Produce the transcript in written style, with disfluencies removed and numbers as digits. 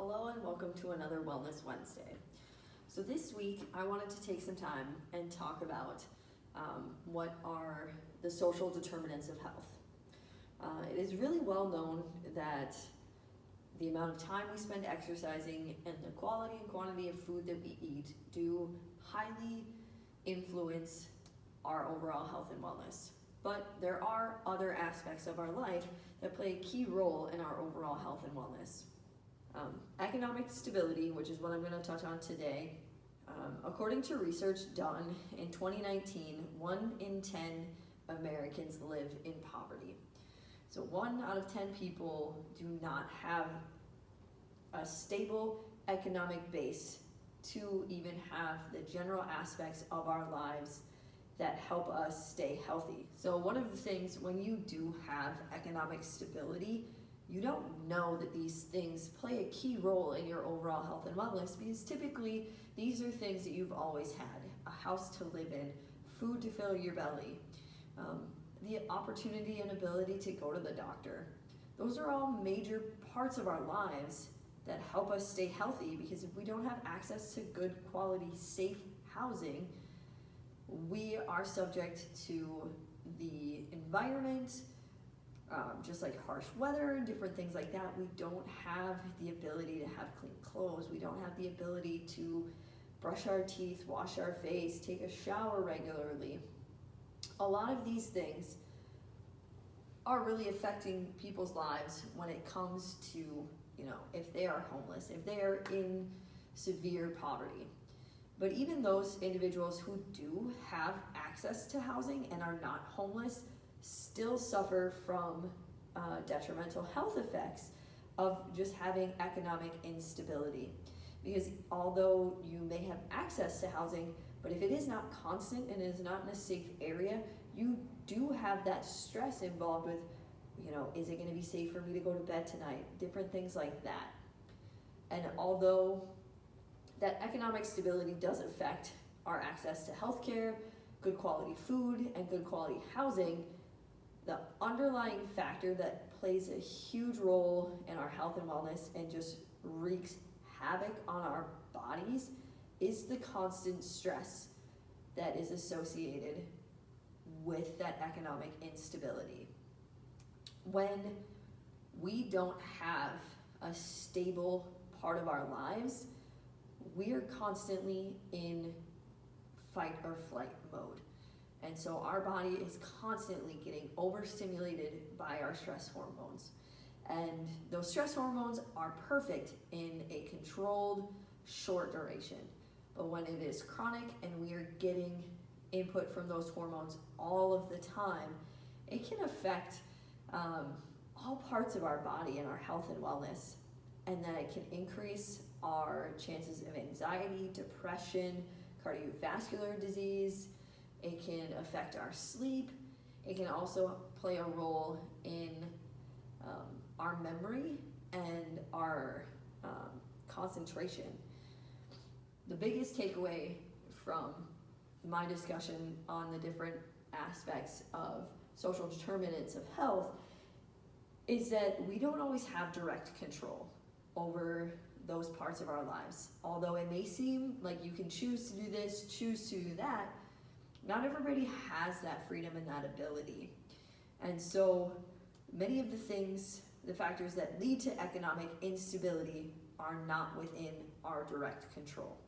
Hello and welcome to another Wellness Wednesday. So this week I wanted to take some time and talk about what are the social determinants of health. It is really well known that the amount of time we spend exercising and the quality and quantity of food that we eat do highly influence our overall health and wellness. But there are other aspects of our life that play a key role in our overall health and wellness. Economic stability, which is what I'm going to touch on today. According to research done in 2019, 1 in 10 Americans live in poverty. So 1 out of 10 people do not have a stable economic base to even have the general aspects of our lives that help us stay healthy. So one of the things when you do have economic stability, you don't know that these things play a key role in your overall health and wellness, because typically these are things that you've always had: a house to live in, food to fill your belly, the opportunity and ability to go to the doctor. Those are all major parts of our lives that help us stay healthy, because if we don't have access to good quality, safe housing, we are subject to the environment, just like harsh weather and different things like that. We don't have the ability to have clean clothes. We don't have the ability to brush our teeth, wash our face, take a shower regularly. A lot of these things are really affecting people's lives when it comes to, if they are homeless, if they are in severe poverty. But even those individuals who do have access to housing and are not homeless still suffer from detrimental health effects of just having economic instability. Because although you may have access to housing, but if it is not constant and it is not in a safe area, you do have that stress involved with, is it going to be safe for me to go to bed tonight? Different things like that. And although that economic stability does affect our access to healthcare, good quality food, and good quality housing, the underlying factor that plays a huge role in our health and wellness and just wreaks havoc on our bodies is the constant stress that is associated with that economic instability. When we don't have a stable part of our lives, we are constantly in fight or flight mode. And so our body is constantly getting overstimulated by our stress hormones. And those stress hormones are perfect in a controlled, short duration. But when it is chronic and we are getting input from those hormones all of the time, it can affect all parts of our body and our health and wellness. And then it can increase our chances of anxiety, depression, cardiovascular disease. It can affect our sleep. It can also play a role in our memory and our concentration. The biggest takeaway from my discussion on the different aspects of social determinants of health is that we don't always have direct control over those parts of our lives. Although it may seem like you can choose to do this, choose to do that, not everybody has that freedom and that ability. And so many of the factors that lead to economic instability are not within our direct control.